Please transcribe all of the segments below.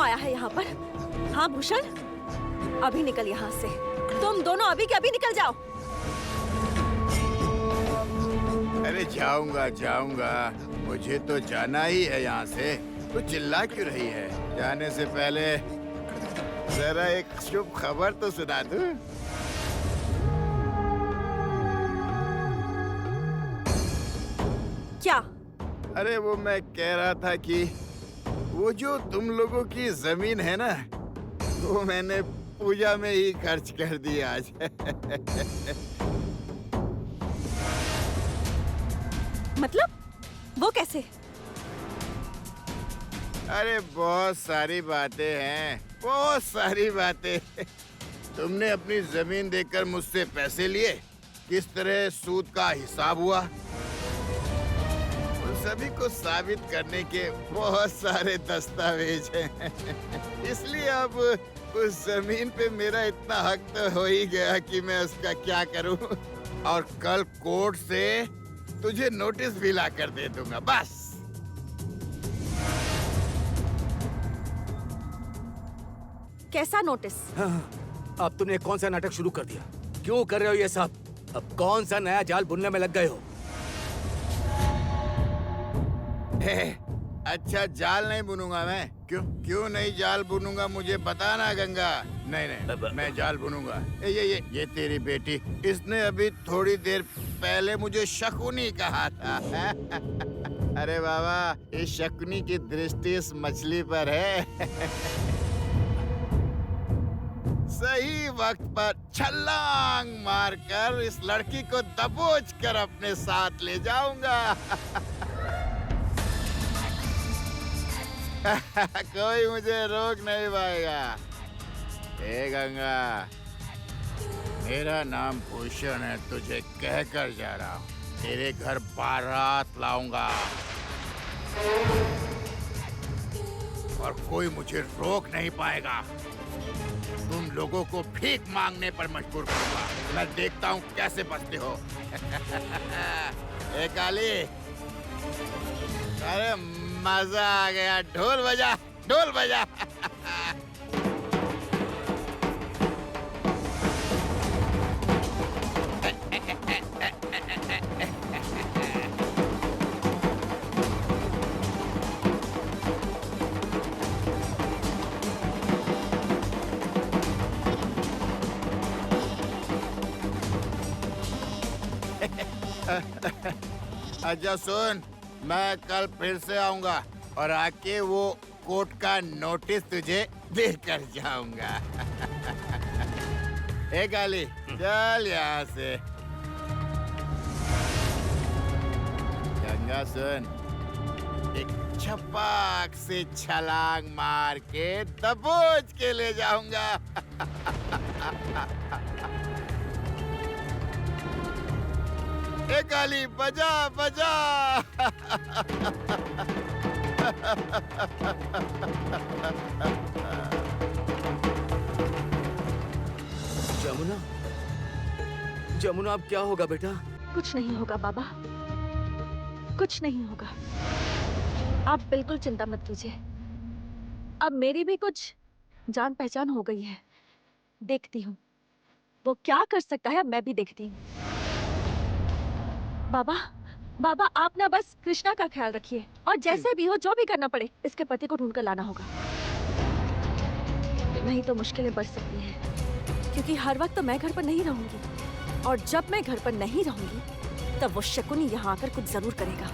आया है यहाँ पर? हाँ भूषण, अभी निकल यहाँ से। तुम दोनों अभी के अभी निकल जाओ। अरे जाऊंगा जाऊंगा, मुझे तो जाना ही है यहाँ से। तू चिल्ला क्यों रही है? जाने से पहले जरा एक शुभ खबर तो सुना दूं। क्या? अरे वो मैं कह रहा था कि वो जो तुम लोगों की जमीन है ना, वो मैंने पूजा में ही खर्च कर दी आज। मतलब वो कैसे? अरे बहुत सारी बातें हैं, बहुत सारी बातें। तुमने अपनी जमीन देकर मुझसे पैसे लिए, किस तरह सूद का हिसाब हुआ, उन सभी को साबित करने के बहुत सारे दस्तावेज हैं। इसलिए अब उस जमीन पे मेरा इतना हक तो हो ही गया कि मैं उसका क्या करूं। और कल कोर्ट से तुझे नोटिस भी ला कर दे दूंगा, बस। कैसा नोटिस? हाँ, अब तुमने कौन सा नाटक शुरू कर दिया? क्यों कर रहे हो ये सब? अब कौन सा नया जाल बुनने में लग गए हो? अच्छा जाल नहीं बुनूंगा मैं। क्यों नहीं जाल बुनूंगा, मुझे बताना गंगा। नहीं मैं जाल बुनूंगा। ये तेरी बेटी, इसने अभी थोड़ी देर पहले मुझे शकुनी कहा था। अरे बाबा, इस शकुनी की दृष्टि इस मछली पर है। सही वक्त पर छलांग मारकर इस लड़की को दबोच कर अपने साथ ले जाऊंगा। कोई मुझे रोक नहीं पाएगा। ए गंगा, मेरा नाम भूषण है, तुझे कहकर जा रहा हूँ। तेरे घर बारात लाऊंगा और कोई मुझे रोक नहीं पाएगा। तुम लोगों को भीख मांगने पर मजबूर करूंगा। मैं देखता हूँ कैसे बचते हो। ए काली, अरे मजा आ गया। ढोल बजा, ढोल बजा। अच्छा सुन, मैं कल फिर से आऊंगा और आके वो कोर्ट का नोटिस तुझे देकर जाऊंगा। ए काली, चल यहाँ से। गंगा सुन, एक छपाक से छलांग मार के दबोच के ले जाऊंगा। ए काली, बजा बजा। जमुना, जमुना अब क्या होगा बेटा? कुछ नहीं होगा बाबा, कुछ नहीं होगा। आप बिल्कुल चिंता मत कीजिए। अब मेरी भी कुछ जान पहचान हो गई है। देखती हूँ वो क्या कर सकता है, अब मैं भी देखती हूँ। बाबा, बाबा आप ना बस कृष्णा का ख्याल रखिए और जैसे भी हो, जो भी करना पड़े, इसके पति को ढूंढ कर लाना होगा। नहीं तो मुश्किलें बढ़ सकती हैं, क्योंकि हर वक्त तो मैं घर पर नहीं रहूंगी और जब मैं घर पर नहीं रहूंगी तब वो शकुनी यहाँ आकर कुछ जरूर करेगा।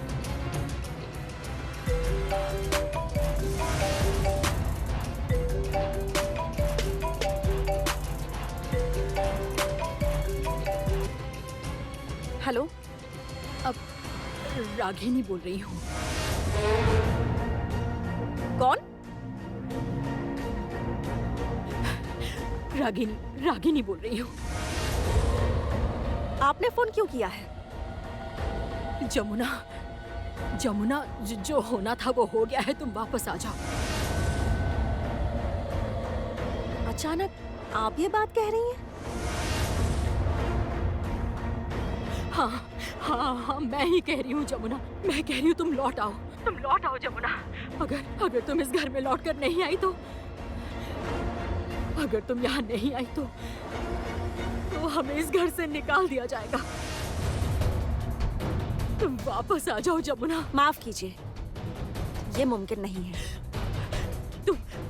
हेलो, अब रागिनी बोल रही हूँ। कौन? रागिनी बोल रही हूँ। आपने फोन क्यों किया है? जमुना, जो होना था वो हो गया है, तुम वापस आ जाओ। अचानक आप ये बात कह रही हैं? हाँ, मैं ही कह रही हूँ जमुना, मैं कह रही हूँ तुम लौट आओ जमुना। अगर तुम इस घर में लौट कर नहीं आई तो अगर तुम यहाँ नहीं आई तो हमें इस घर से निकाल दिया जाएगा। तुम वापस आ जाओ जमुना। माफ कीजिए, ये मुमकिन नहीं है।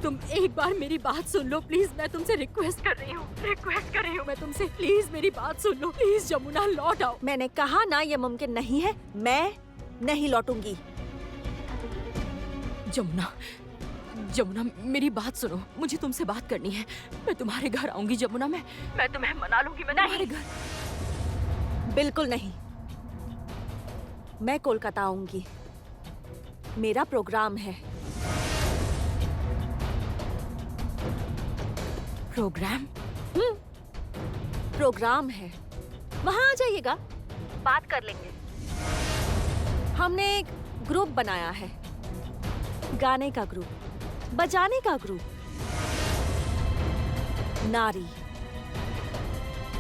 तुम एक बार मेरी बात सुन लो प्लीज। मैं तुमसे रिक्वेस्ट कर रही हूँ मैं तुमसे, प्लीज मेरी बात सुन लो प्लीज। जमुना लौट आओ। मैंने कहा ना ये मुमकिन नहीं है, मैं नहीं लौटूंगी। जमुना मेरी बात सुनो, मुझे तुमसे बात करनी है। मैं तुम्हारे घर आऊंगी जमुना। मैं तुम्हें मना लूंगी। मैं तुम्हारे घर। बिल्कुल नहीं, मैं कोलकाता आऊंगी। मेरा प्रोग्राम है। प्रोग्राम है, वहां आ जाइएगा, बात कर लेंगे। हमने एक ग्रुप बनाया है, गाने का ग्रुप, बजाने का ग्रुप, नारी।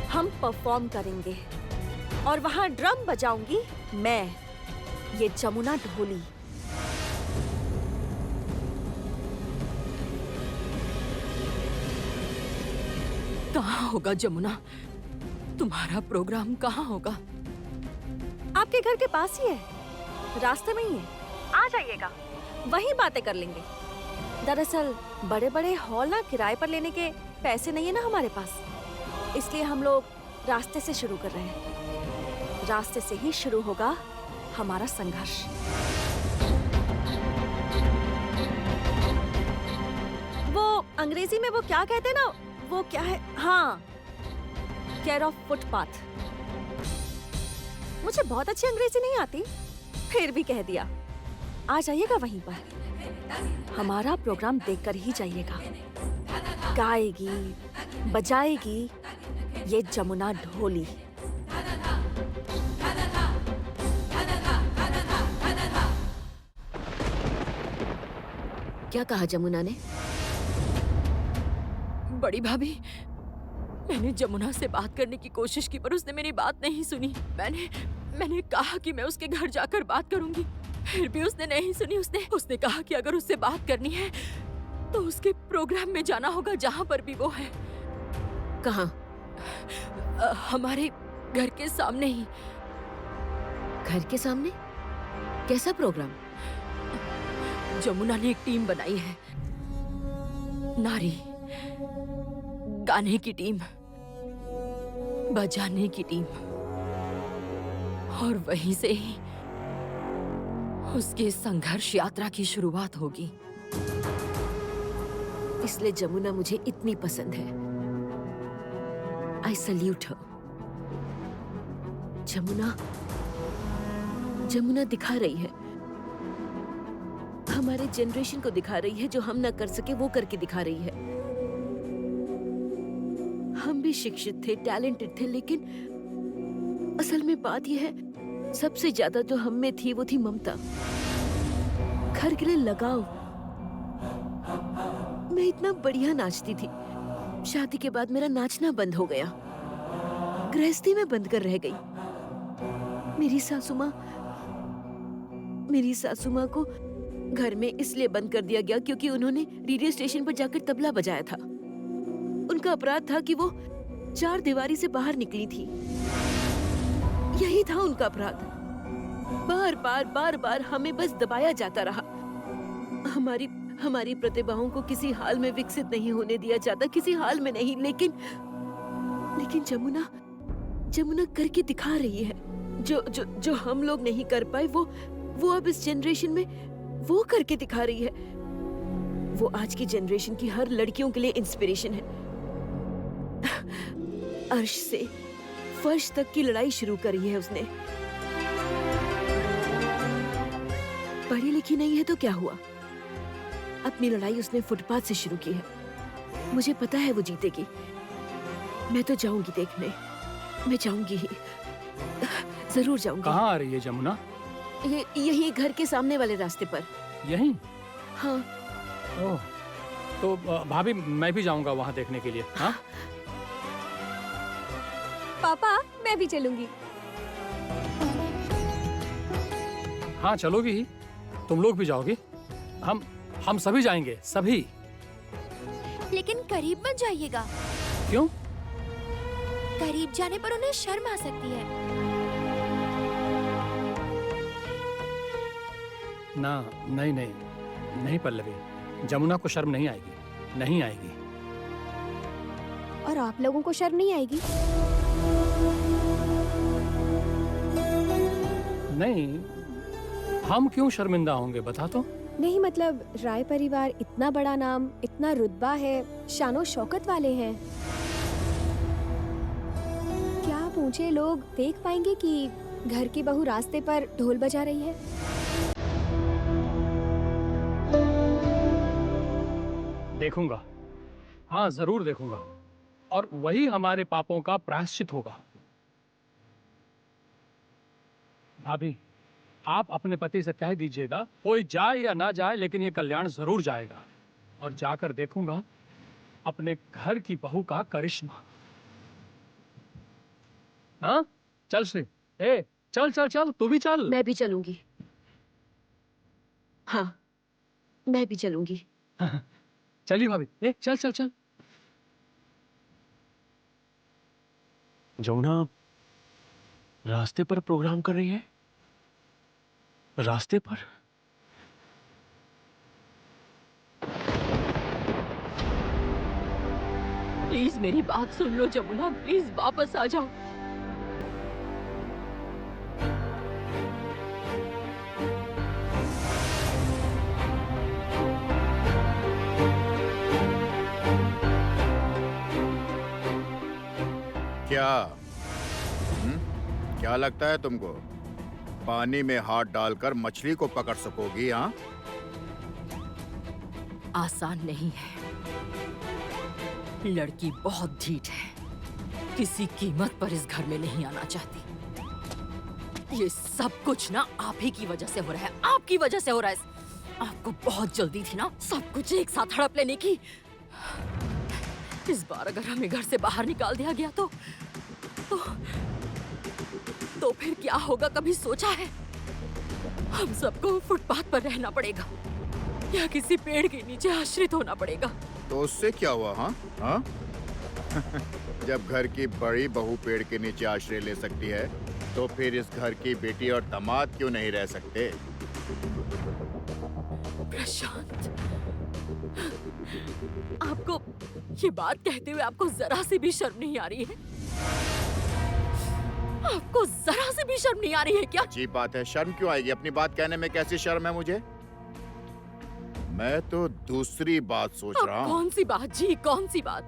हम परफॉर्म करेंगे और वहां ड्रम बजाऊंगी मैं, ये जमुना ढोली। कहाँ होगा जमुना? तुम्हारा प्रोग्राम कहाँ होगा? आपके घर के पास ही है, रास्ते में ही है, आ जाइएगा, वहीं बातें कर लेंगे। दरअसल बड़े बड़े हॉल ना किराए पर लेने के पैसे नहीं है ना हमारे पास, इसलिए हम लोग रास्ते से शुरू कर रहे हैं। रास्ते से ही शुरू होगा हमारा संघर्ष। वो अंग्रेजी में वो क्या कहते हैं ना, वो क्या है, हाँ, केयर ऑफ फुटपाथ। मुझे बहुत अच्छी अंग्रेजी नहीं आती, फिर भी कह दिया। आ जाइएगा वहीं पर, हमारा प्रोग्राम देखकर ही जाइएगा। गाएगी बजाएगी ये जमुना ढोली। क्या कहा जमुना ने? बड़ी भाभी, मैंने जमुना से बात करने की कोशिश की पर उसने मेरी बात नहीं सुनी। मैंने कहा कि मैं उसके घर जाकर बात करूंगी, फिर भी उसने नहीं सुनी। उसने कहा कि अगर उससे बात करनी है तो उसके प्रोग्राम में जाना होगा जहाँ पर भी वो है। कहाँ? हमारे घर के सामने ही। घर के सामने? कैसा प्रोग्राम? जमुना ने एक टीम बनाई है, नारी, गाने की टीम, बजाने की टीम, और वहीं से ही उसकी संघर्ष यात्रा की शुरुआत होगी। इसलिए जमुना मुझे इतनी पसंद है। आई सल्यूट हर। जमुना दिखा रही है, हमारे जनरेशन को दिखा रही है, जो हम ना कर सके वो करके दिखा रही है। हम भी शिक्षित थे, टैलेंटेड थे, लेकिन असल में बात यह है, सबसे ज्यादा जो हम में थी वो थी ममता, घर के लिए लगाव। मैं इतना बढ़िया नाचती थी, शादी के बाद मेरा नाचना बंद हो गया, गृहस्थी में बंद कर रह गई। मेरी सासू माँ को घर में इसलिए बंद कर दिया गया क्योंकि उन्होंने रेडियो स्टेशन पर जाकर तबला बजाया था। उनका अपराध था कि वो 4 दीवारी से बाहर निकली थी, यही था उनका अपराध। बार बार हमें बस दबाया जाता रहा। हमारी प्रतिभाओं को किसी हाल में विकसित नहीं होने दिया जाता, किसी हाल में नहीं। लेकिन जमुना करके दिखा रही है जो हम लोग नहीं कर पाए, वो अब इस जनरेशन में वो करके दिखा रही है। वो आज की जनरेशन की हर लड़कियों के लिए इंस्पिरेशन है। अर्श से फर्श तक की लड़ाई शुरू करी है उसने। पढ़ी लिखी नहीं है तो क्या हुआ, अपनी लड़ाई उसने फुटपाथ से शुरू की है। मुझे पता है वो जीतेगी। मैं तो जाऊंगी देखने, मैं जाऊंगी ही, जरूर जाऊंगी। कहाँ आ रही है जमुना? यही घर के सामने वाले रास्ते पर। यहीं? हाँ। ओह, तो भाभी मैं भी जाऊंगा वहाँ देखने के लिए। हाँ? पापा, मैं भी चलूंगी। हाँ चलोगी ही, तुम लोग भी जाओगी, हम सभी जाएंगे, सभी। लेकिन करीब मत जाइएगा। क्यों? करीब जाने पर उन्हें शर्म आ सकती है। ना, नहीं नहीं नहीं पल्लवी, जमुना को शर्म नहीं आएगी, नहीं आएगी। और आप लोगों को शर्म नहीं आएगी? नहीं, हम क्यों शर्मिंदा होंगे बता तो? नहीं मतलब राय परिवार इतना बड़ा नाम, इतना रुतबा है, शानो शौकत वाले हैं। क्या आप ऊंचे लोग देख पाएंगे कि घर की बहू रास्ते पर ढोल बजा रही है? देखूंगा, हाँ जरूर देखूंगा, और वही हमारे पापों का प्रायश्चित होगा। भाभी, आप अपने पति से कह दीजिएगा कोई जाए या ना जाए, लेकिन ये कल्याण जरूर जाएगा, और जाकर देखूंगा अपने घर की बहू का करिश्मा। हाँ चल श्री, ए चल चल चल, तू भी चल। मैं भी चलूंगी। हाँ, मैं भी चलूंगी। चलिए भाभी, ए चल चल चल। जमुना रास्ते पर प्रोग्राम कर रही है? रास्ते पर? प्लीज मेरी बात सुन लो जमुना, प्लीज वापस आ जाओ। क्या क्या लगता है तुमको पानी में हाथ डालकर मछली को पकड़ सकोगी? हाँ, आसान नहीं है, लड़की बहुत ढीठ है, किसी कीमत पर इस घर में नहीं आना चाहती। ये सब कुछ ना आप ही की वजह से हो रहा है, आपकी वजह से हो रहा है। आपको बहुत जल्दी थी ना सब कुछ एक साथ हड़प लेने की। इस बार अगर हमें घर से बाहर निकाल दिया गया तो फिर क्या होगा, कभी सोचा है? हम सबको फुटपाथ पर रहना पड़ेगा या किसी पेड़ के नीचे आश्रित होना पड़ेगा। तो उससे क्या हुआ? हाँ हाँ जब घर की बड़ी बहू पेड़ के नीचे आश्रय ले सकती है, तो फिर इस घर की बेटी और दामाद क्यों नहीं रह सकते? प्रशांत, आपको ये बात कहते हुए आपको जरा सी भी शर्म नहीं आ रही है? आपको जरा सी भी शर्म नहीं आ रही है क्या? अजीब बात है, शर्म क्यों आएगी? अपनी बात कहने में कैसी शर्म है मुझे? मैं तो दूसरी बात सोच रहा हूँ। कौन सी बात जी, कौन सी बात?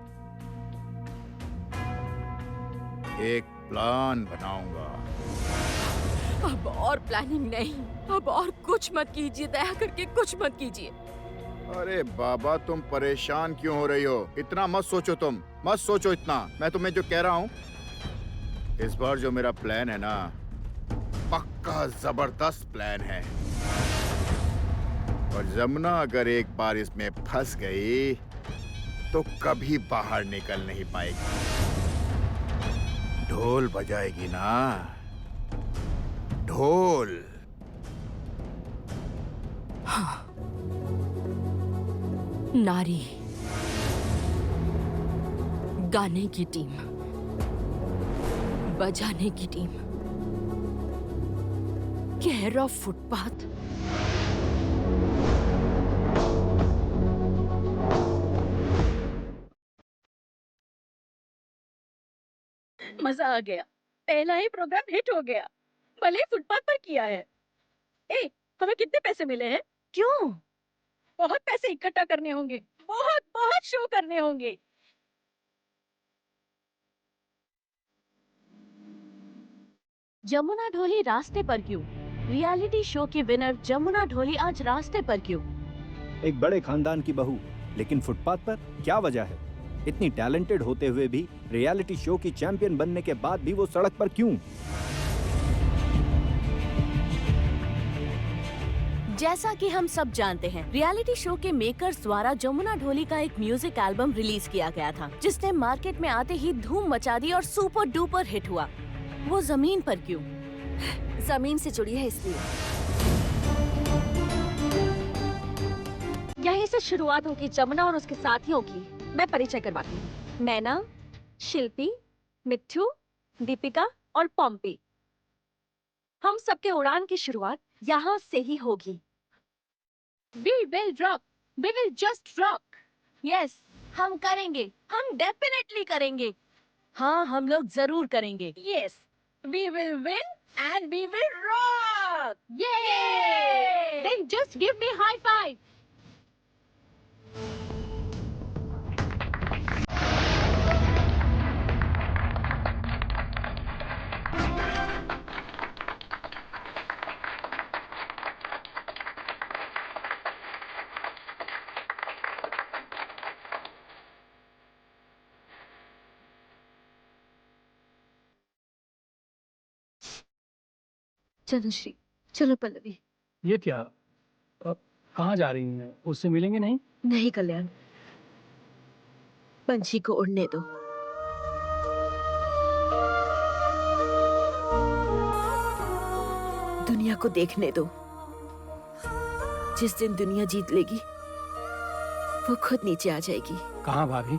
एक प्लान बनाऊंगा। अब और प्लानिंग नहीं, अब और कुछ मत कीजिए, दया करके कुछ मत कीजिए। अरे बाबा, तुम परेशान क्यों हो रही हो? इतना मत सोचो, तुम मत सोचो इतना। मैं तुम्हें जो कह रहा हूँ, इस बार जो मेरा प्लान है ना, पक्का जबरदस्त प्लान है। और जमुना अगर एक बार इसमें फंस गई तो कभी बाहर निकल नहीं पाएगी। ढोल बजाएगी ना, ढोल। हाँ। नारी, गाने की टीम, बजाने की टीम, केयर ऑफ फुटपाथ। मजा आ गया, पहला ही प्रोग्राम हिट हो गया, भले ही फुटपाथ पर किया है। ए, हमें कितने पैसे मिले हैं? क्यों? बहुत पैसे इकट्ठा करने होंगे, बहुत बहुत शो करने होंगे। जमुना ढोली रास्ते पर क्यों? रियलिटी शो की विनर जमुना ढोली आज रास्ते पर क्यों? एक बड़े खानदान की बहू, लेकिन फुटपाथ पर क्या वजह है? इतनी टैलेंटेड होते हुए भी, रियलिटी शो की चैंपियन बनने के बाद भी वो सड़क पर क्यों? जैसा कि हम सब जानते हैं, रियलिटी शो के मेकर्स द्वारा जमुना ढोली का एक म्यूजिक एल्बम रिलीज किया गया था, जिसने मार्केट में आते ही धूम मचा दी और सुपर डुपर हिट हुआ। वो जमीन पर क्यों? जमीन से जुड़ी है इसलिए। यहीं से शुरुआत होगी जमुना और उसके साथियों की मैं परिचय करवाती हूँ। मैना, शिल्पी, मिट्ठू, दीपिका और पॉम्पी, हम सबके उड़ान की शुरुआत यहाँ से ही होगी। We will rock. We will just rock. Yes, हम करेंगे, हम डेफिनेटली करेंगे। हाँ, हम लोग जरूर करेंगे। Yes. We will win and we will rock. Yay! Then just give me high five. चलो श्री, चलो पल्लवी। ये क्या? कहाँ जा रही हैं? उससे मिलेंगे नहीं? नहीं कल्याण, पंछी को उड़ने दो। दुनिया को देखने दो। जिस दिन दुनिया जीत लेगी वो खुद नीचे आ जाएगी। कहाँ भाभी?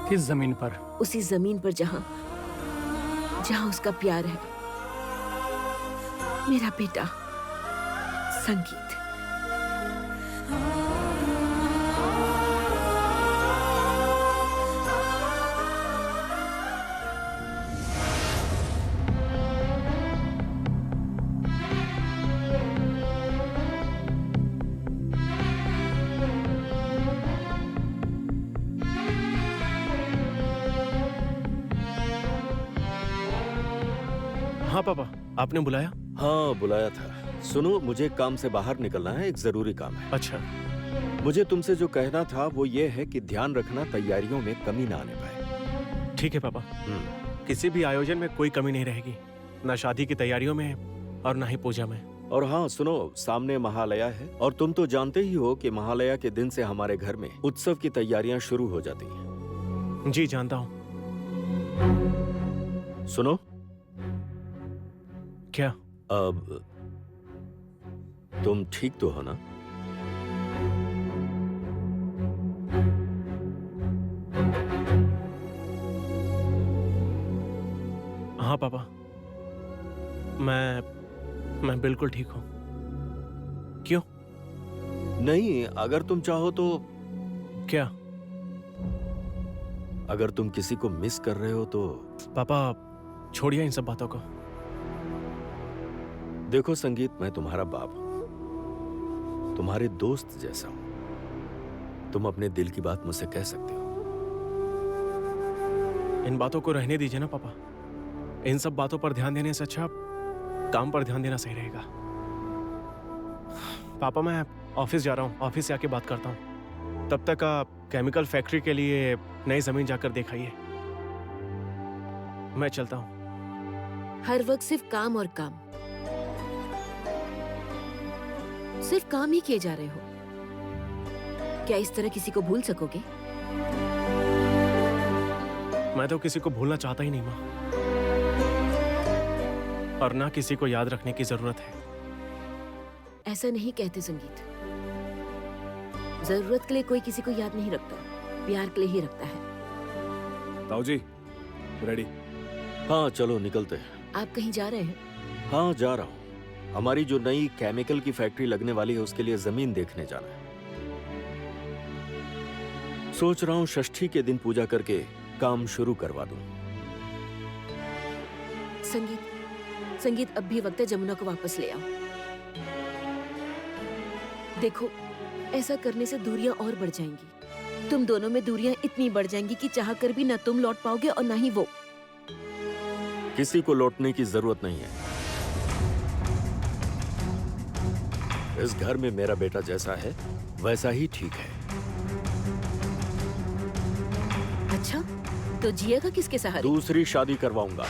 किस जमीन पर? उसी जमीन पर जहाँ उसका प्यार है, मेरा बेटा संगीत। हाँ पापा, आपने बुलाया? हाँ बुलाया था। सुनो, मुझे काम से बाहर निकलना है, एक जरूरी काम है। अच्छा। मुझे तुमसे जो कहना था वो ये है कि ध्यान रखना तैयारियों में कमी ना आने पाए। ठीक है पापा। किसी भी आयोजन में कोई कमी नहीं रहेगी, ना शादी की तैयारियों में और ना ही पूजा में। और हाँ सुनो, सामने महालया है और तुम तो जानते ही हो कि महालया के दिन से हमारे घर में उत्सव की तैयारियां शुरू हो जाती हैं। जी जानता हूँ। सुनो। क्या? अब तुम ठीक तो हो ना? हाँ पापा, मैं बिल्कुल ठीक हूँ। क्यों? नहीं, अगर तुम चाहो तो। क्या? अगर तुम किसी को मिस कर रहे हो तो। पापा छोड़िए इन सब बातों को। देखो संगीत, मैं तुम्हारा बाप हूं, तुम्हारे दोस्त जैसा हूं। तुम अपने दिल की बात मुझसे कह सकते हो। इन बातों को रहने दीजिए ना पापा। इन सब बातों पर ध्यान देने से अच्छा काम पर ध्यान देना सही रहेगा। पापा मैं ऑफिस जा रहा हूँ, ऑफिस से आके बात करता हूँ। तब तक आप केमिकल फैक्ट्री के लिए नई जमीन जाकर दिखाइए। मैं चलता हूँ। हर वक्त सिर्फ काम और काम, सिर्फ काम ही किए जा रहे हो। क्या इस तरह किसी को भूल सकोगे? मैं तो किसी को भूलना चाहता ही नहीं माँ, और ना किसी को याद रखने की जरूरत है। ऐसा नहीं कहते संगीत। जरूरत के लिए कोई किसी को याद नहीं रखता, प्यार के लिए ही रखता है। ताऊ जी, रेडी? हाँ चलो निकलते हैं। आप कहीं जा रहे हैं? हाँ जा रहा हूँ। हमारी जो नई केमिकल की फैक्ट्री लगने वाली है उसके लिए जमीन देखने जाना है। सोच रहा हूँ षष्ठी के दिन पूजा करके काम शुरू करवा दूं। संगीत अब भी वक्त है, जमुना को वापस ले आओ। देखो, ऐसा करने से दूरियां और बढ़ जाएंगी। तुम दोनों में दूरियां इतनी बढ़ जाएंगी कि चाह कर भी ना तुम लौट पाओगे और ना ही वो। किसी को लौटने की जरूरत नहीं है। इस घर में मेरा बेटा जैसा है वैसा ही ठीक है। अच्छा, तो जिएगा किसके सहारे? दूसरी शादी करवाऊंगा।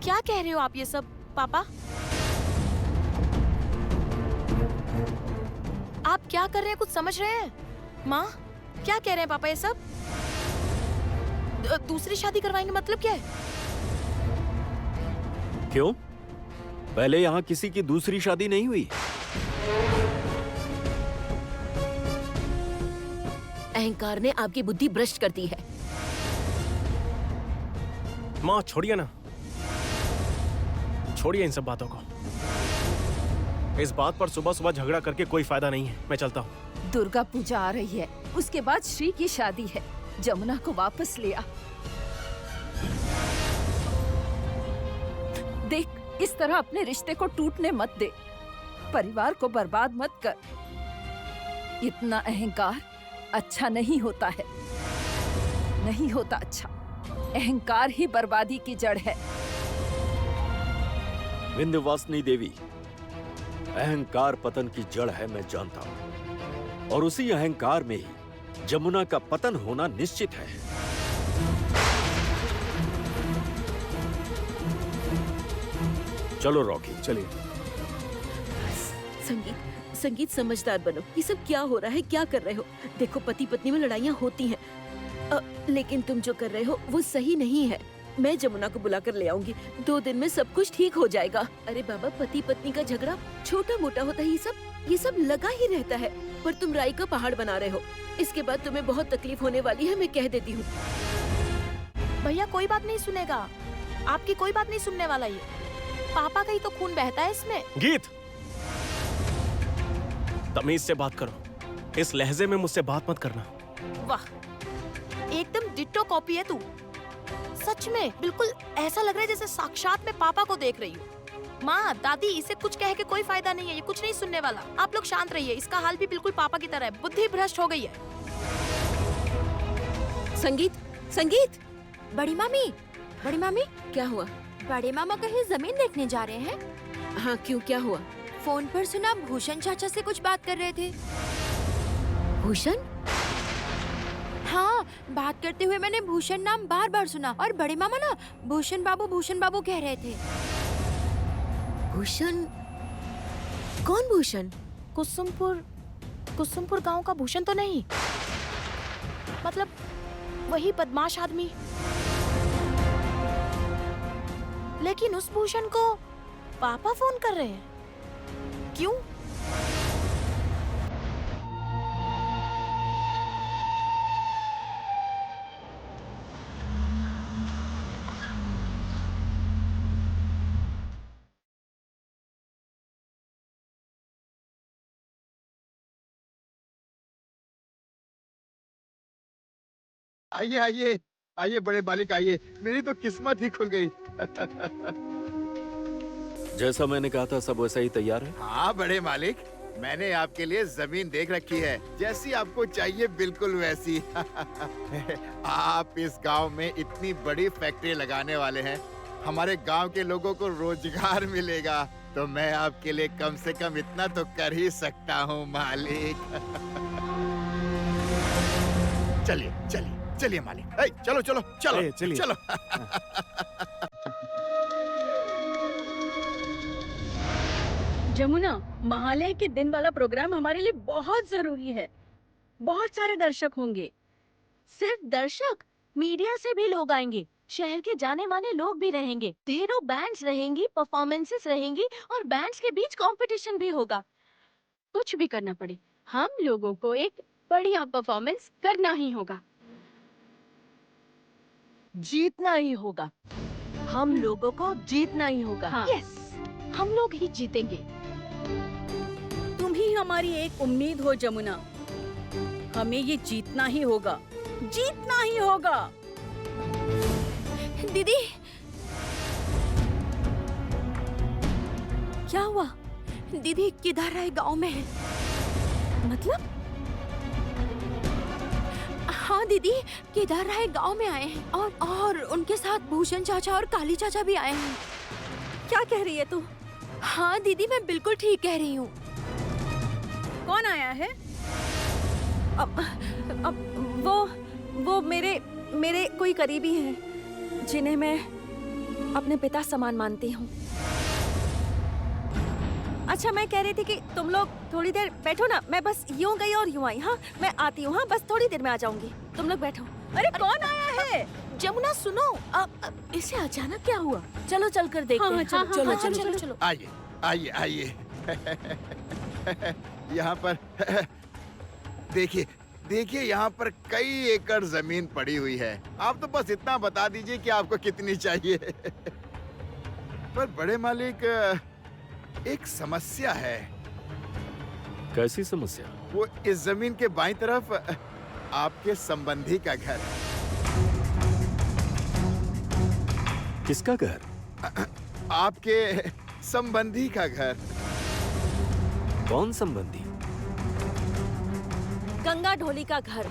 क्या कह रहे हो आप ये सब पापा? आप क्या कर रहे हैं, कुछ समझ रहे हैं? माँ, क्या कह रहे हैं पापा ये सब? दूसरी शादी करवाएंगे मतलब क्या है? क्यों? पहले यहाँ किसी की दूसरी शादी नहीं हुई? अहंकार ने आपकी बुद्धि भ्रष्ट कर दी है। माँ छोड़िए ना, छोड़िए इन सब बातों को। इस बात पर सुबह सुबह झगड़ा करके कोई फायदा नहीं है। मैं चलता हूँ। दुर्गा पूजा आ रही है, उसके बाद श्री की शादी है। जमुना को वापस ले आ। देख, इस तरह अपने रिश्ते को टूटने मत दे, परिवार को बर्बाद मत कर। इतना अहंकार अच्छा नहीं होता है, नहीं होता अच्छा। अहंकार ही बर्बादी की जड़ है। विंध्यवासिनी देवी, अहंकार पतन की जड़ है, मैं जानता हूं। और उसी अहंकार में ही जमुना का पतन होना निश्चित है। चलो रॉकी, चलिए। संगीत समझदार बनो। ये सब क्या हो रहा है, क्या कर रहे हो? देखो, पति पत्नी में लड़ाइयाँ होती हैं, लेकिन तुम जो कर रहे हो वो सही नहीं है। मैं जमुना को बुलाकर ले आऊंगी। 2 दिन में सब कुछ ठीक हो जाएगा। अरे बाबा, पति पत्नी का झगड़ा छोटा मोटा होता है, ये सब लगा ही रहता है। पर तुम राई का पहाड़ बना रहे हो। इसके बाद तुम्हें बहुत तकलीफ होने वाली है, मैं कह देती हूँ। भैया, कोई बात नहीं सुनेगा, आपकी कोई बात नहीं सुनने वाला ये। पापा का ही तो खून बहता है इसमें। गीत, तमीज से बात करो। इस लहजे में मुझसे बात मत करना। वाह, एकदम डिट्टो कॉपी है तू। सच में बिल्कुल ऐसा लग रहा है जैसे साक्षात में पापा को देख रही हूँ। माँ, दादी, इसे कुछ कह के कोई फायदा नहीं है, ये कुछ नहीं सुनने वाला। आप लोग शांत रहिए। इसका हाल भी बिल्कुल पापा की तरह है, बुद्धि भ्रष्ट हो गई है। संगीत, बड़ी मामी, बड़ी मामी, क्या हुआ? बड़े मामा कहीं जमीन देखने जा रहे हैं? हाँ, क्यों, क्या हुआ? फोन पर सुना भूषण चाचा से कुछ बात कर रहे थे। भूषण? हाँ, बात करते हुए मैंने भूषण नाम बार बार सुना और बड़े मामा ना भूषण बाबू कह रहे थे। भूषण? कौन भूषण? कुसुमपुर गांव का भूषण तो नहीं? मतलब वही बदमाश आदमी। लेकिन उस भूषण को पापा फोन कर रहे हैं, क्यों? आइए आइए आइए बड़े मालिक, आइए। मेरी तो किस्मत ही खुल गई। जैसा मैंने कहा था, सब वैसा ही तैयार है? हाँ बड़े मालिक, मैंने आपके लिए जमीन देख रखी है, जैसी आपको चाहिए बिल्कुल वैसी। आप इस गांव में इतनी बड़ी फैक्ट्री लगाने वाले हैं, हमारे गांव के लोगों को रोजगार मिलेगा, तो मैं आपके लिए कम से कम इतना तो कर ही सकता हूँ मालिक। चलिए चलिए चलिए मालिक, चलो चलो चलो चलिए चलो। जमुना, महालय के दिन वाला प्रोग्राम हमारे लिए बहुत जरूरी है। बहुत सारे दर्शक होंगे। सिर्फ दर्शक, मीडिया से भी लोग आएंगे, शहर के जाने माने लोग भी रहेंगे, ढेरों बैंड्स रहेंगी, परफॉर्मेंसेस रहेंगी और बैंड्स के बीच कंपटीशन भी होगा। कुछ भी करना पड़े, हम लोगों को एक बढ़िया परफॉर्मेंस करना ही होगा, जीतना ही होगा। हम लोगों को जीतना ही होगा। हाँ। यस, हम लोग ही जीतेंगे। तुम ही हमारी एक उम्मीद हो जमुना। हमें ये जीतना ही होगा, जीतना ही होगा। दीदी, क्या हुआ? दीदी किधर है? गांव में है? मतलब? हाँ दीदी, केदार राय गांव में आए हैं और उनके साथ भूषण चाचा और काली चाचा भी आए हैं। क्या कह रही है तू? हाँ दीदी, मैं बिल्कुल ठीक कह रही हूँ। कौन आया है? वो मेरे कोई करीबी हैं, जिन्हें मैं अपने पिता समान मानती हूँ। अच्छा, मैं कह रही थी कि तुम लोग थोड़ी देर बैठो ना, मैं बस यूं गई और यूं आई। हाँ, मैं आती हूँ। हाँ, बस थोड़ी देर में आ जाऊंगी, तुम लोग बैठो। अरे कौन आया है? जमुना सुनो, इसे अचानक क्या हुआ? चलो चल कर देखते हैं। चलो, चलो हाँ, चलो चलो। आइए आइए आइए। यहाँ पर देखिए देखिए, यहाँ पर कई एकड़ जमीन पड़ी हुई है। आप तो बस इतना बता दीजिए कि आपको कितनी चाहिए। पर बड़े मालिक, एक समस्या है। कैसी समस्या? वो इस जमीन के बाईं तरफ आपके संबंधी का घर है। किसका घर? आपके संबंधी का घर। कौन संबंधी? गंगा ढोली का घर।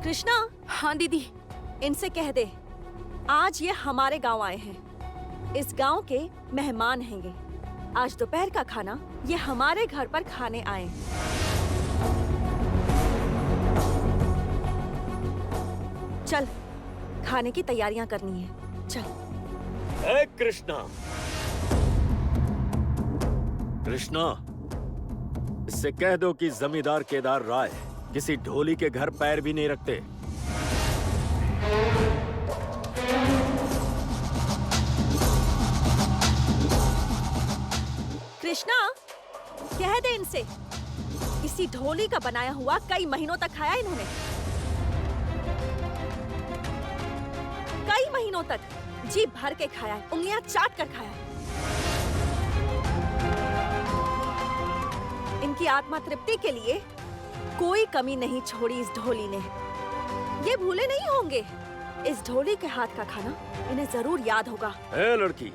कृष्णा। हाँ दीदी। इनसे कह दे, आज ये हमारे गांव आए हैं। इस गांव के मेहमान हैं ये। आज दोपहर का खाना ये हमारे घर पर खाने आए। चल, खाने की तैयारियां करनी है। चल। ए कृष्णा, कृष्णा, इससे कह दो कि जमींदार केदार राय किसी ढोली के घर पैर भी नहीं रखते। कृष्णा, कह दे इनसे, इसी ढोली का बनाया हुआ कई महीनों तक खाया इन्होंने। कई महीनों तक जी भर के खाया है, उंगलियां चाट कर खाया है। इनकी आत्मा तृप्ति के लिए कोई कमी नहीं छोड़ी इस ढोली ने। ये भूले नहीं होंगे। इस ढोली के हाथ का खाना इन्हें जरूर याद होगा। ए लड़की,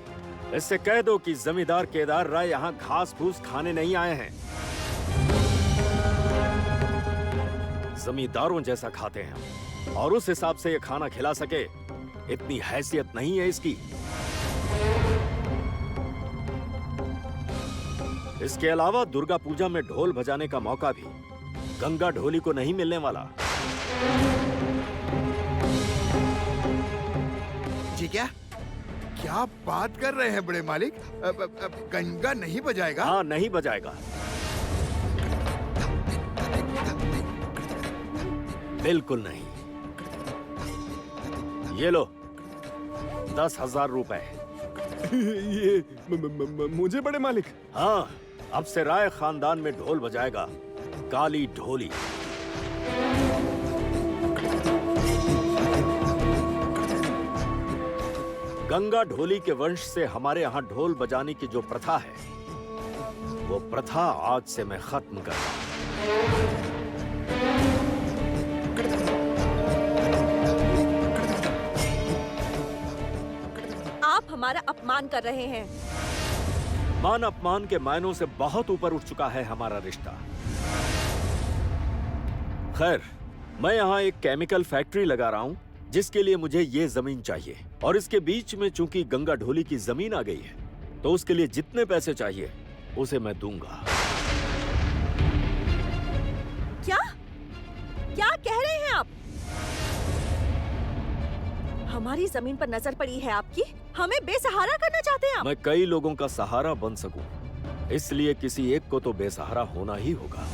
इससे कह दो कि जमींदार केदार राय यहाँ घास फूस खाने नहीं आए हैं। जमींदारों जैसा खाते हैं और उस हिसाब से ये खाना खिला सके, इतनी हैसियत नहीं है इसकी। इसके अलावा दुर्गा पूजा में ढोल बजाने का मौका भी गंगा ढोली को नहीं मिलने वाला। जी क्या क्या बात कर रहे हैं बड़े मालिक? गंगा नहीं बजाएगा? हाँ, नहीं बजाएगा। बिल्कुल नहीं। ये लो 10,000 रुपए। ये मुझे बड़े मालिक? हाँ, अब से राय खानदान में ढोल बजाएगा काली ढोली। गंगा ढोली के वंश से हमारे यहाँ ढोल बजाने की जो प्रथा है, वो प्रथा आज से मैं खत्म कर रहा हूं। आप हमारा अपमान कर रहे हैं। मान अपमान के मायनों से बहुत ऊपर उठ चुका है हमारा रिश्ता। खैर, मैं यहाँ एक केमिकल फैक्ट्री लगा रहा हूँ जिसके लिए मुझे ये जमीन चाहिए, और इसके बीच में चूंकि गंगा ढोली की जमीन आ गई है, तो उसके लिए जितने पैसे चाहिए उसे मैं दूंगा। क्या क्या कह रहे हैं आप? हमारी जमीन पर नजर पड़ी है आपकी, हमें बेसहारा करना चाहते हैं आप? मैं कई लोगों का सहारा बन सकूं, इसलिए किसी एक को तो बेसहारा होना ही होगा।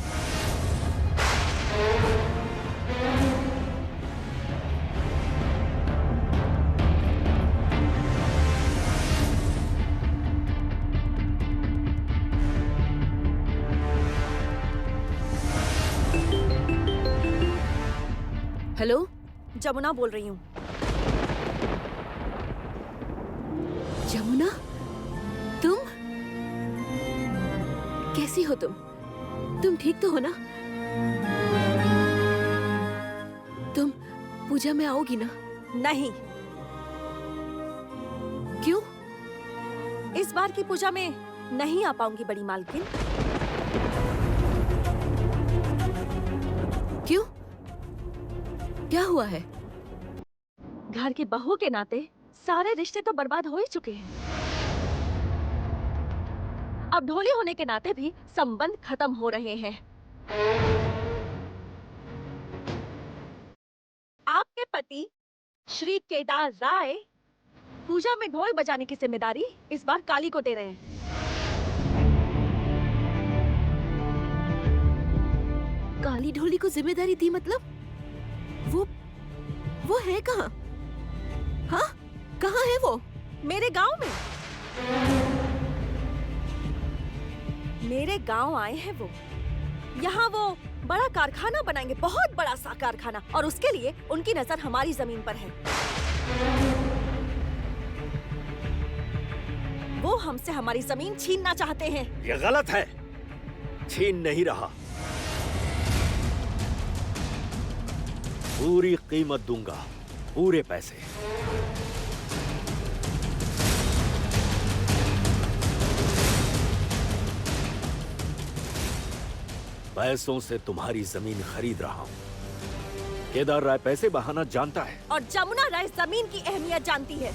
हेलो, जमुना बोल रही हूँ। जमुना, तुम कैसी हो? तुम ठीक तो हो ना? तुम पूजा में आओगी ना? नहीं। क्यों? इस बार की पूजा में नहीं आ पाऊंगी बड़ी मालकिन। क्यों? क्या हुआ है? घर की बहू के नाते सारे रिश्ते तो बर्बाद हो ही चुके हैं। अब ढोली होने के नाते भी संबंध खत्म हो रहे हैं। आपके पति श्री केदार राय पूजा में ढोल बजाने की जिम्मेदारी इस बार काली को दे रहे हैं। काली ढोली को जिम्मेदारी दी मतलब? वो है कहाँ? हाँ, कहाँ है वो? मेरे गांव में। मेरे गांव आए हैं वो। यहाँ वो बड़ा कारखाना बनाएंगे, बहुत बड़ा सा कारखाना, और उसके लिए उनकी नजर हमारी जमीन पर है। वो हमसे हमारी जमीन छीनना चाहते हैं। ये गलत है, छीन नहीं रहा। पूरी कीमत दूंगा, पूरे पैसे। पैसों से तुम्हारी जमीन खरीद रहा हूं। केदार राय पैसे बहाना जानता है, और जमुना राय जमीन की अहमियत जानती है।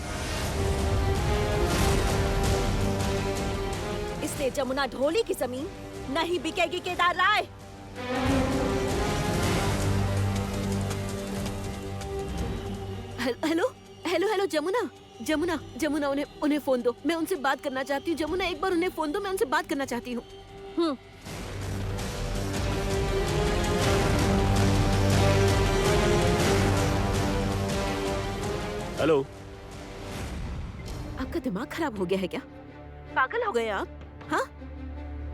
इसलिए जमुना ढोली की जमीन नहीं बिकेगी Kedar Rai. Hello hello hello Jamuna, Jamuna Jamuna, उन्हें फोन दो। मैं उनसे बात करना चाहती हूँ। जमुना, एक बार उन्हें फोन दो, मैं उनसे बात करना चाहती हूँ। हेलो। आपका दिमाग खराब हो गया है क्या? पागल हो गए आप? हाँ,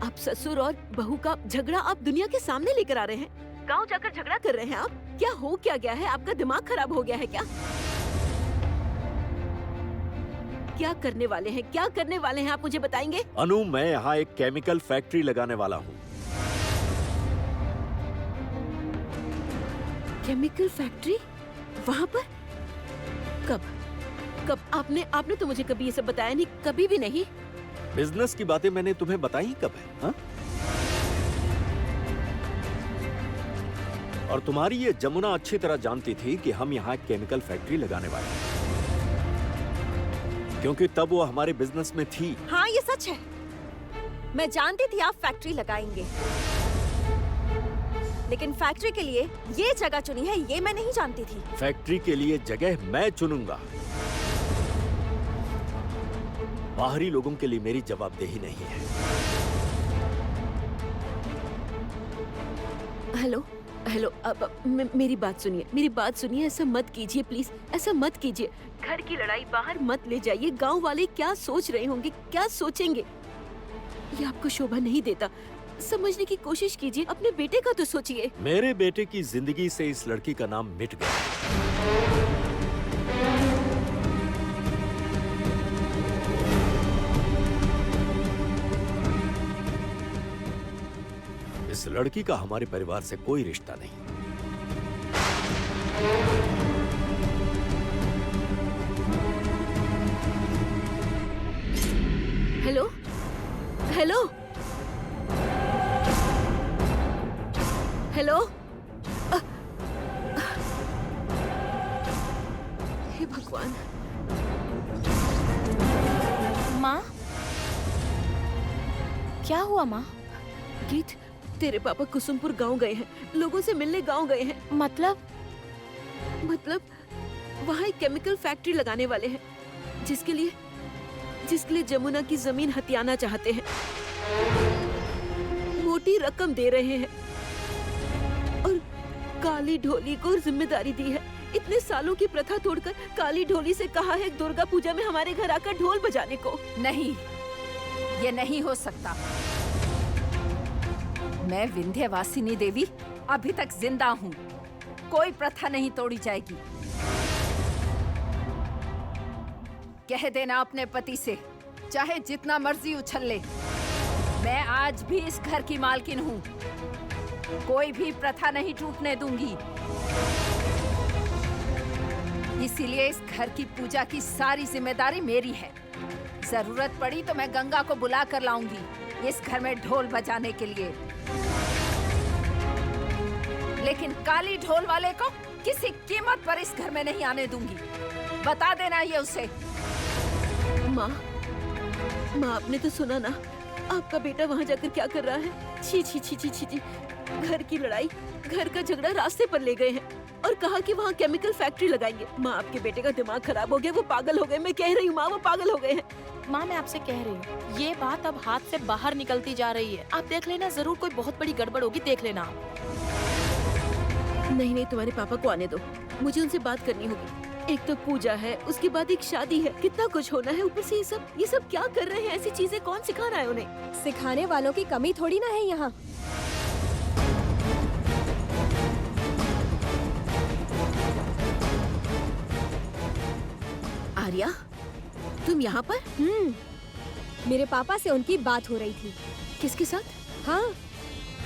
आप ससुर और बहू का झगड़ा आप दुनिया के सामने लेकर आ रहे हैं। गांव जाकर झगड़ा कर रहे हैं आप? क्या हो क्या गया है? आपका दिमाग खराब हो गया है क्या? क्या करने वाले हैं? क्या करने वाले हैं आप मुझे बताएंगे? अनु, मैं यहाँ एक केमिकल फैक्ट्री लगाने वाला हूँ। Chemical factory? वहाँ पर? कब? आपने तो मुझे कभी ये सब बताया नहीं, कभी भी नहीं। बिजनेस की बातें मैंने तुम्हें बताई कब है? हा? और तुम्हारी ये जमुना अच्छी तरह जानती थी कि हम यहाँ केमिकल फैक्ट्री लगाने वाले हैं, क्योंकि तब वो हमारे बिजनेस में थी। हाँ, ये सच है। मैं जानती थी आप फैक्ट्री लगाएंगे, लेकिन फैक्ट्री के लिए ये जगह चुनी है ये मैं नहीं जानती थी। फैक्ट्री के लिए जगह मैं चुनूंगा, बाहरी लोगों के लिए मेरी जवाबदेही नहीं है। हेलो हेलो, अब मेरी बात सुनिए, ऐसा मत कीजिए प्लीज, ऐसा मत कीजिए। घर की लड़ाई बाहर मत ले जाइए। गांव वाले क्या सोच रहे होंगे, क्या सोचेंगे, ये आपको शोभा नहीं देता। समझने की कोशिश कीजिए, अपने बेटे का तो सोचिए। मेरे बेटे की जिंदगी से इस लड़की का नाम मिट गया। इस लड़की का हमारे परिवार से कोई रिश्ता नहीं। हेलो हेलो हेलो, हे भगवान। माँ, क्या हुआ माँ? गीत, तेरे पापा कुसुमपुर गांव गए हैं, लोगों से मिलने गांव गए हैं। मतलब वहाँ एक केमिकल फैक्ट्री लगाने वाले हैं, जिसके लिए जमुना की जमीन हथियाना चाहते हैं। मोटी रकम दे रहे हैं और काली ढोली को जिम्मेदारी दी है। इतने सालों की प्रथा तोड़कर काली ढोली से कहा है दुर्गा पूजा में हमारे घर आकर ढोल बजाने को। नहीं, ये नहीं हो सकता। मैं विंध्यवासिनी देवी अभी तक जिंदा हूँ। कोई प्रथा नहीं तोड़ी जाएगी। कह देना अपने पति से, चाहे जितना मर्जी उछल ले, मैं आज भी इस घर की मालकिन हूँ। कोई भी प्रथा नहीं टूटने दूंगी। इसीलिए इस घर की पूजा की सारी जिम्मेदारी मेरी है। जरूरत पड़ी तो मैं गंगा को बुला कर लाऊंगी इस घर में ढोल बजाने के लिए, लेकिन काली ढोल वाले को किसी कीमत पर इस घर में नहीं आने दूंगी। बता देना ये उसे। माँ, आपने तो सुना ना, आपका बेटा वहाँ जाकर क्या कर रहा है। छी छी छी छी छी छी। घर की लड़ाई, घर का झगड़ा रास्ते पर ले गए हैं। और कहा कि वहाँ केमिकल फैक्ट्री लगाएंगे। माँ, आपके बेटे का दिमाग खराब हो गया, वो पागल हो गए। मैं कह रही हूँ माँ, वो पागल हो गए हैं। माँ, मैं आपसे कह रही हूँ, ये बात अब हाथ से बाहर निकलती जा रही है। आप देख लेना, जरूर कोई बहुत बड़ी गड़बड़ होगी, देख लेना आप। नहीं नहीं, तुम्हारे पापा को आने दो, मुझे उनसे बात करनी होगी। एक तो पूजा है, उसके बाद एक शादी है, कितना कुछ होना है। ऊपर से ये सब क्या कर रहे हैं? ऐसी चीजें कौन सिखा रहा है उन्हें? सिखाने वालों की कमी थोड़ी ना है यहाँ। आर्या, तुम यहाँ पर? मेरे पापा से उनकी बात हो रही थी। किसके साथ? हाँ,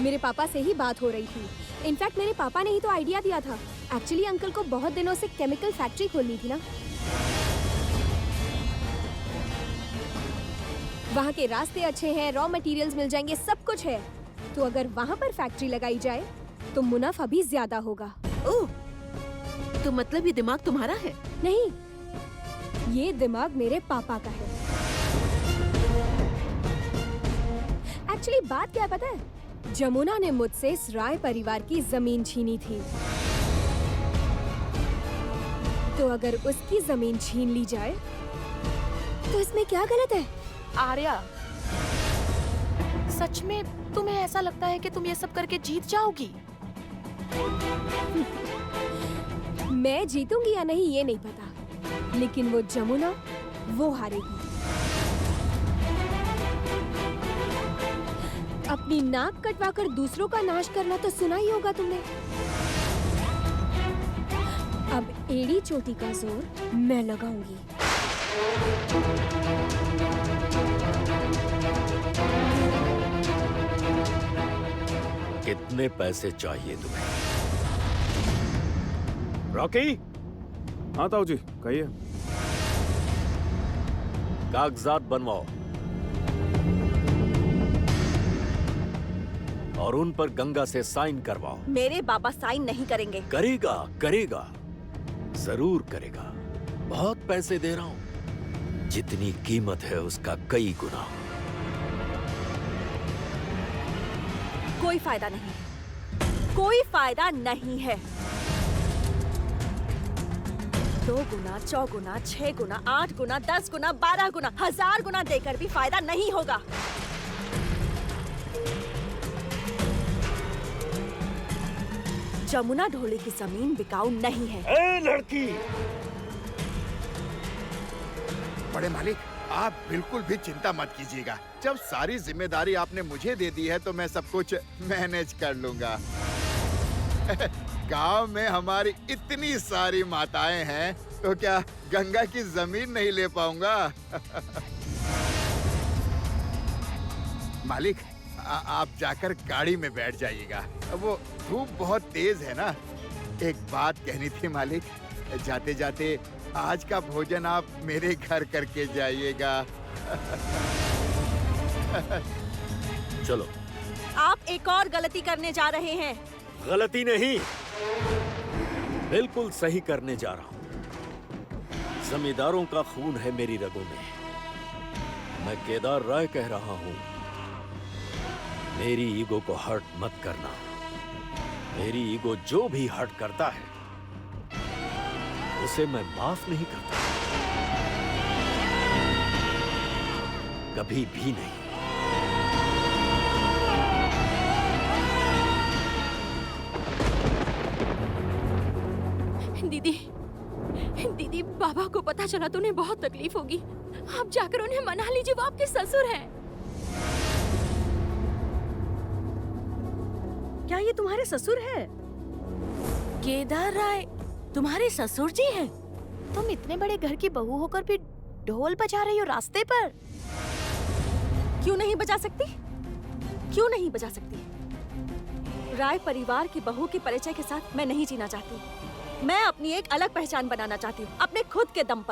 मेरे पापा से ही बात हो रही थी। इनफैक्ट मेरे पापा ने ही तो आइडिया दिया था। एक्चुअली अंकल को बहुत दिनों से केमिकल फैक्ट्री खोलनी थी ना। वहाँ के रास्ते अच्छे हैं, रॉ मटेरियल्स मिल जाएंगे, सब कुछ है। तो अगर वहाँ पर फैक्ट्री लगाई जाए तो मुनाफा भी ज्यादा होगा। ओह, तो मतलब ये दिमाग तुम्हारा है? नहीं, ये दिमाग मेरे पापा का है। एक्चुअली बात क्या है पता है? जमुना ने मुझसे इस राय परिवार की जमीन छीनी थी। तो अगर उसकी जमीन छीन ली जाए तो इसमें क्या गलत है? आर्या, सच में तुम्हें ऐसा लगता है कि तुम ये सब करके जीत जाओगी? मैं जीतूंगी या नहीं ये नहीं पता, लेकिन वो जमुना, वो हारेगी। अपनी नाक कटवाकर दूसरों का नाश करना तो सुना ही होगा तुमने। अब एड़ी चोटी का जोर मैं लगाऊंगी। कितने पैसे चाहिए तुम्हें? रॉकी? हाँ ताऊ जी, कहिए। कागजात बनवाओ और उन पर गंगा से साइन करवाओ। मेरे बाबा साइन नहीं करेंगे। करेगा, करेगा, जरूर करेगा। बहुत पैसे दे रहा हूं, जितनी कीमत है उसका कई गुना। कोई फायदा नहीं, कोई फायदा नहीं है। 2 गुना, 4 गुना, 6 गुना, 8 गुना, 10 गुना, 12 गुना, 1000 गुना देकर भी फायदा नहीं होगा। जमुना ढोले की जमीन बिकाऊ नहीं है। ए लड़की! बड़े मालिक, आप बिल्कुल भी चिंता मत कीजिएगा। जब सारी जिम्मेदारी आपने मुझे दे दी है तो मैं सब कुछ मैनेज कर लूंगा। गांव में हमारी इतनी सारी माताएं हैं तो क्या गंगा की जमीन नहीं ले पाऊंगा? मालिक, आप जाकर गाड़ी में बैठ जाइएगा। वो धूप बहुत तेज है ना। एक बात कहनी थी मालिक, जाते जाते आज का भोजन आप मेरे घर करके जाइएगा। चलो। आप एक और गलती करने जा रहे हैं। गलती नहीं, बिल्कुल सही करने जा रहा हूं। जमींदारों का खून है मेरी रगों में। मैं केदार राय कह रहा हूं, मेरी ईगो को हर्ट मत करना। मेरी ईगो जो भी हर्ट करता है उसे मैं माफ नहीं करता, कभी भी नहीं। दीदी, बाबा को पता चला तो उन्हें बहुत तकलीफ होगी। आप जाकर उन्हें मना लीजिए, वो आपके ससुर हैं। क्या ये तुम्हारे ससुर है? केदार राय तुम्हारे ससुर जी हैं? तुम इतने बड़े घर की बहू होकर भी ढोल बजा रही हो रास्ते पर? क्यों नहीं बजा सकती? क्यों नहीं बजा सकती? राय परिवार की बहू के परिचय के साथ मैं नहीं जीना चाहती। मैं अपनी एक अलग पहचान बनाना चाहती हूँ, अपने खुद के दम पर।